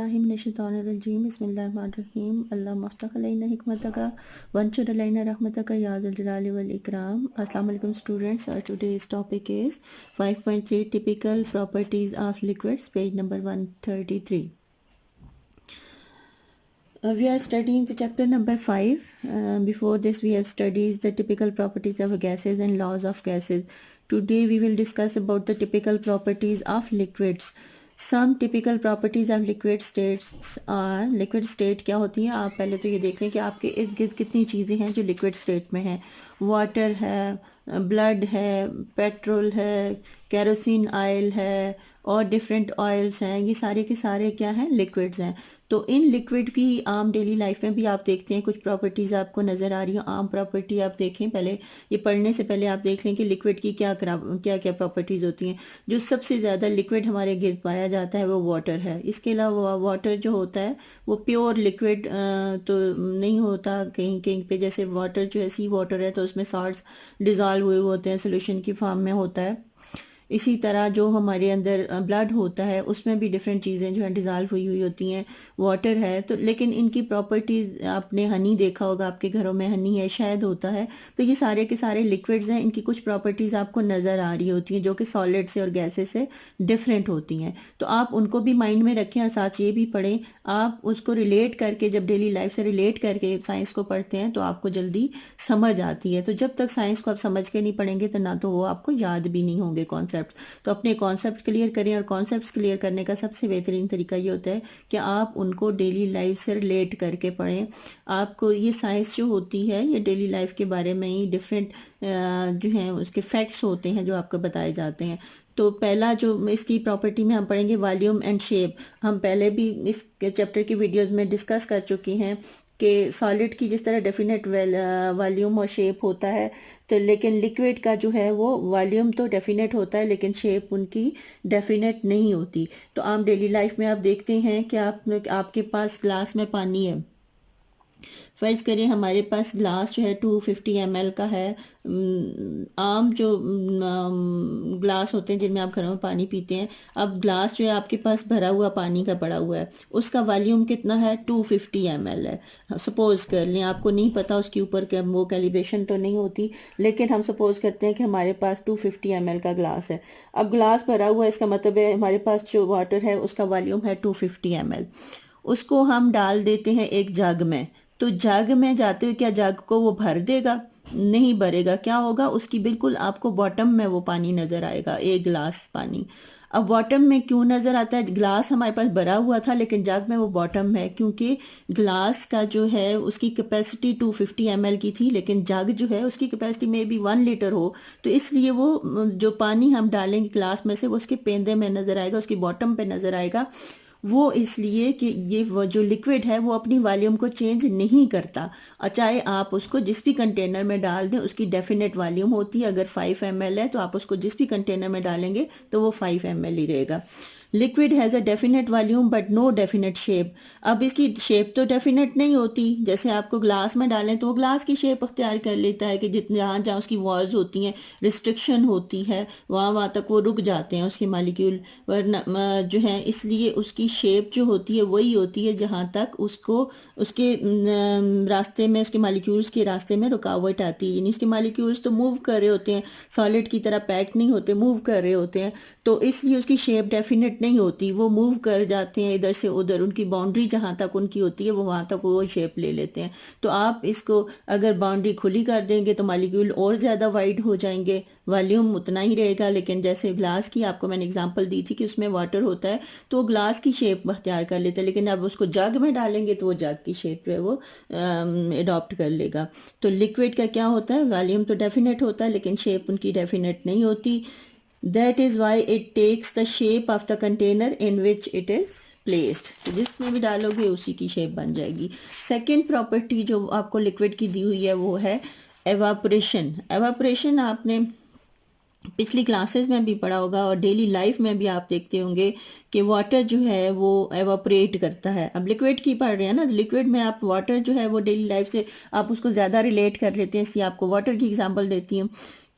बिस्मिल्लाहि मिनश्शैतानिर्रजीम बिस्मिल्लाहिर्रहमानिर्रहीम अल्लाहुम्मा अफ्तह अलैना हिकमतका वंशुर अलैना रहमतका या ज़ल जलाली वल इकराम। अस्सलाम वालेकुम स्टूडेंट्स, और today's topic is 5.3 typical properties of liquids, page number 133. We are studying the chapter number 5. Before this we have studied the typical properties of gases and laws of gases. Today we will discuss about the typical properties of liquids. Some typical properties of liquid states are, liquid state क्या होती है, आप पहले तो ये देख लें कि आपके इर्द गिर्द कितनी चीज़ें हैं जो लिक्विड स्टेट में हैं. वाटर है, ब्लड है, पेट्रोल है, केरोसिन ऑयल है और डिफरेंट ऑयल्स हैं. ये सारे के सारे क्या हैं, लिक्विड्स हैं. तो इन लिक्विड की आम डेली लाइफ में भी आप देखते हैं कुछ प्रॉपर्टीज़ आपको नज़र आ रही हो. आम प्रॉपर्टी आप देखें, पहले ये पढ़ने से पहले आप देख लें कि लिक्विड की क्या क्या प्रॉपर्टीज़ होती हैं. जो सबसे ज़्यादा लिक्विड हमारे गिर्द पाया जाता है वो वाटर है. इसके अलावा वाटर जो होता है वो प्योर लिक्विड तो नहीं होता. कहीं कहीं पे जैसे वाटर जो है सी वाटर है तो उसमें सॉल्ट्स डिज़ोल्व हुए होते हैं, सोल्यूशन की फॉर्म में होता है. इसी तरह जो हमारे अंदर ब्लड होता है उसमें भी डिफरेंट चीज़ें जो है डिज़ोल्व हुई होती हैं. वाटर है तो, लेकिन इनकी प्रॉपर्टीज़, आपने हनी देखा होगा, आपके घरों में हनी है, शहद होता है, तो ये सारे के सारे लिक्विड्स हैं. इनकी कुछ प्रॉपर्टीज़ आपको नज़र आ रही होती हैं जो कि सॉलिड से और गैसेस से डिफरेंट होती हैं. तो आप उनको भी माइंड में रखें और साथ ये भी पढ़ें. आप उसको रिलेट करके, जब डेली लाइफ से रिलेट करके साइंस को पढ़ते हैं तो आपको जल्दी समझ आती है. तो जब तक साइंस को आप समझ के नहीं पढ़ेंगे तो ना तो वो आपको याद भी नहीं होंगे कॉन्सेप्ट. तो अपने कॉन्सेप्ट क्लियर करें, और कॉन्सेप्ट्स क्लियर करने का सबसे बेहतरीन तरीका ये होता है कि आप उनको डेली लाइफ से रिलेट करके पढ़ें. आपको ये साइंस जो होती है ये डेली लाइफ के बारे में ही डिफरेंट जो हैं उसके फैक्ट्स होते हैं जो आपको बताए जाते हैं. तो पहला जो इसकी प्रॉपर्टी में हम पढ़ेंगे वॉल्यूम एंड शेप. हम पहले भी इस चैप्टर की वीडियोस में डिस्कस कर चुके हैं कि सॉलिड की जिस तरह डेफिनेट वॉल्यूम और शेप होता है, तो लेकिन लिक्विड का जो है वो वॉल्यूम तो डेफिनेट होता है लेकिन शेप उनकी डेफिनेट नहीं होती. तो आम डेली लाइफ में आप देखते हैं कि आपके पास ग्लास में पानी है. फ़र्ज़ करिए हमारे पास ग्लास जो है 250 ml का है. आम जो ग्लास होते हैं जिनमें आप घरों में पानी पीते हैं, अब ग्लास जो है आपके पास भरा हुआ पानी का पड़ा हुआ है, उसका वॉल्यूम कितना है, 250 ml है. सपोज़ कर लें, आपको नहीं पता उसके ऊपर वो कैलिब्रेशन तो नहीं होती, लेकिन हम सपोज़ करते हैं कि हमारे पास 250 ml का ग्लास है. अब ग्लास भरा हुआ है, इसका मतलब है हमारे पास जो वाटर है उसका वॉल्यूम है 250 ml. उसको हम डाल देते हैं एक जग में. तो जग में जाते हुए क्या जग को वो भर देगा? नहीं भरेगा. क्या होगा, उसकी बिल्कुल आपको बॉटम में वो पानी नज़र आएगा, एक गिलास पानी. अब बॉटम में क्यों नज़र आता है? ग्लास हमारे पास भरा हुआ था लेकिन जग में वो बॉटम है, क्योंकि ग्लास का जो है उसकी कैपेसिटी 250 ml की थी, लेकिन जग जो है उसकी कैपेसिटी में भी 1 लीटर हो, तो इसलिए वो जो पानी हम डालेंगे ग्लास में से वो उसके पेंदे में नज़र आएगा, उसकी बॉटम पे नज़र आएगा. वो इसलिए कि ये वो जो लिक्विड है वो अपनी वॉल्यूम को चेंज नहीं करता. चाहे आप उसको जिस भी कंटेनर में डाल दें उसकी डेफिनेट वॉल्यूम होती है. अगर 5 ml है तो आप उसको जिस भी कंटेनर में डालेंगे तो वो 5 ml ही रहेगा. Liquid has a definite volume but no definite shape. अब इसकी शेप तो डेफिनेट नहीं होती. जैसे आपको ग्लास में डालें तो वो ग्लास की शेप अख्तियार कर लेता है कि जितने जहाँ जहाँ उसकी वॉल्स होती हैं, रिस्ट्रिक्शन होती है, वहाँ तक वो रुक जाते हैं उसके मॉलिक्यूल, वरना जो है इसलिए उसकी शेप जो होती है वही होती है जहाँ तक उसको उसके रास्ते में, उसके मॉलिक्यूल्स के रास्ते में रुकावट आती है. यानी उसके मॉलिक्यूल्स तो मूव कर रहे होते हैं, सॉलिड की तरह पैक नहीं होते, मूव कर रहे होते हैं, तो इसलिए उसकी शेप डेफिनेट नहीं होती. वो मूव कर जाते हैं इधर से उधर, उनकी बाउंड्री जहाँ तक उनकी होती है वो वहाँ तक वो शेप ले लेते हैं. तो आप इसको अगर बाउंड्री खुली कर देंगे तो मॉलिक्यूल और ज़्यादा वाइड हो जाएंगे, वॉल्यूम उतना ही रहेगा. लेकिन जैसे ग्लास की आपको मैंने एग्जांपल दी थी कि उसमें वाटर होता है तो ग्लास की शेप अख्तियार कर लेता है, लेकिन अब उसको जग में डालेंगे तो वो जग की शेप जो है वो अडॉप्ट कर लेगा. तो लिक्विड का क्या होता है, वॉल्यूम तो डेफिनेट होता है लेकिन शेप उनकी डेफिनेट नहीं होती. That is why it takes the shape of the container in which it is placed. तो जिसमें भी डालोगे उसी की शेप बन जाएगी. सेकेंड प्रॉपर्टी जो आपको लिक्विड की दी हुई है वो है एवापोरेशन. एवापोरेशन आपने पिछली क्लासेस में भी पढ़ा होगा और डेली लाइफ में भी आप देखते होंगे कि वाटर जो है वो एवापोरेट करता है. अब लिक्विड की पढ़ रहे हैं ना, तो लिक्विड में आप वाटर जो है वो डेली लाइफ से आप उसको ज़्यादा रिलेट कर लेते हैं, इसलिए आपको वाटर की एग्जांपल देती हूँ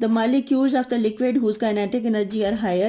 The molecules of the liquid whose kinetic energy are higher،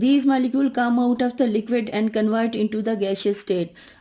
These molecules come out of the liquid and convert into the gaseous state.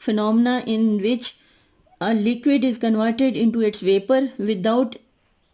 phenomena in which a liquid is converted into its vapor without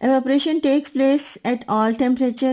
Evaporation takes place at all temperature.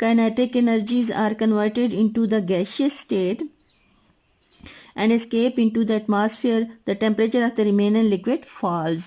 kinetic energies are converted into the gaseous state and escape into the atmosphere, the temperature of the remaining liquid falls.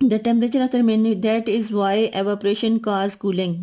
The temperature of the remaining, that is why evaporation cause cooling.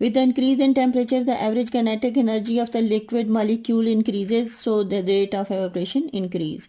With the increase in temperature, the average kinetic energy of the liquid molecule increases, so the rate of evaporation increase.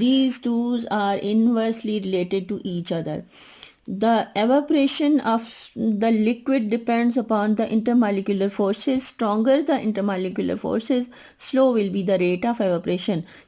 These two are inversely related to each other. The evaporation of the liquid depends upon the intermolecular forces. Stronger the intermolecular forces, slow will be the rate of evaporation.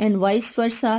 and vice versa,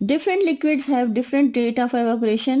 Different liquids have different rate of evaporation.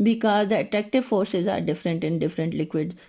because the attractive forces are different in different liquids.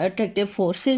attractive forces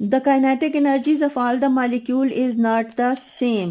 The kinetic energies of all the molecule is not the same.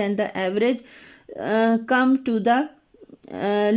than the average come to the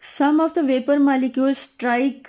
Some of the vapor molecules strike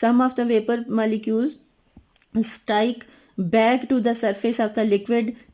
Some of the vapor molecules strike back to the surface of the liquid,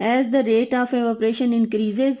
As the rate of evaporation increases,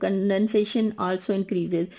condensation also increases.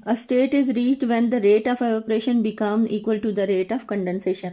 A state is reached when the rate of evaporation becomes equal to the rate of condensation.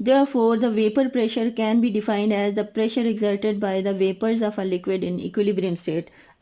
Therefore, the vapor pressure can be defined as the pressure exerted by the vapors of a liquid in equilibrium state.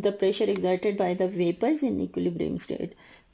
the pressure exerted by the vapors in equilibrium state.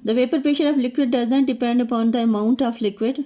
The vapor pressure of liquid does not depend upon the amount of liquid.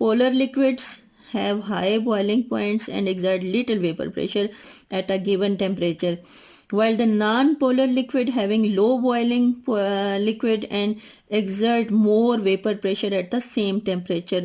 Polar liquids have high boiling points and exert little vapor pressure at a given temperature, while the non-polar liquid having low boiling liquid and exert more vapor pressure at the same temperature.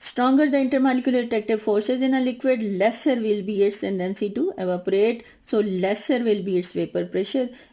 Stronger the intermolecular attractive forces in a liquid, lesser will be its tendency to evaporate, so lesser will be its vapor pressure.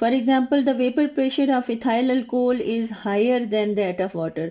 For example, the vapor pressure of ethyl alcohol is higher than that of water.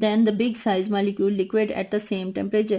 then the big size molecule liquid at the same temperature.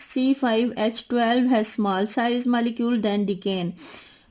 C5H12 has small size molecule than decane.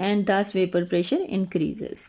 and thus vapor pressure increases.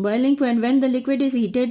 when the liquid is heated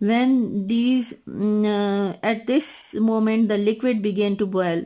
when these at this moment the liquid began to boil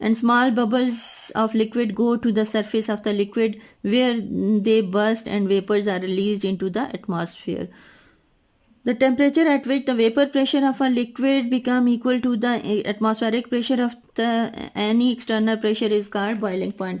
and small bubbles of liquid go to the surface of the liquid where they burst and vapors are released into the atmosphere. The temperature at which the vapor pressure of a liquid become equal to the atmospheric pressure of the any external pressure is called boiling point.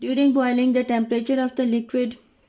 During boiling the temperature of the liquid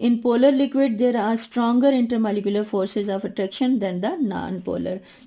In polar liquid there are stronger intermolecular forces of attraction than the non-polar.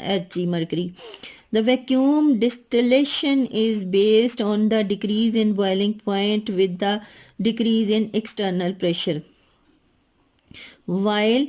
Hg mercury. The vacuum distillation is based on the decrease in boiling point with the decrease in external pressure. While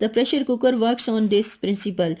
The pressure cooker works on this principle.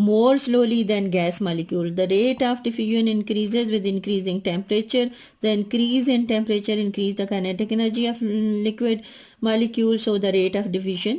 more slowly than gas molecule. The rate of diffusion increases with increasing temperature. The increase in temperature increase the kinetic energy of liquid molecule, so the rate of diffusion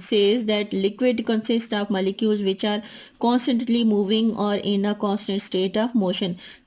says that liquid consists of molecules which are constantly moving or in a constant state of motion.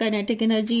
kinetic energy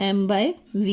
M by V.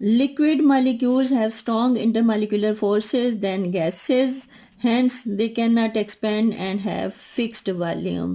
Liquid molecules have strong intermolecular forces than gases, hence they cannot expand and have fixed volume.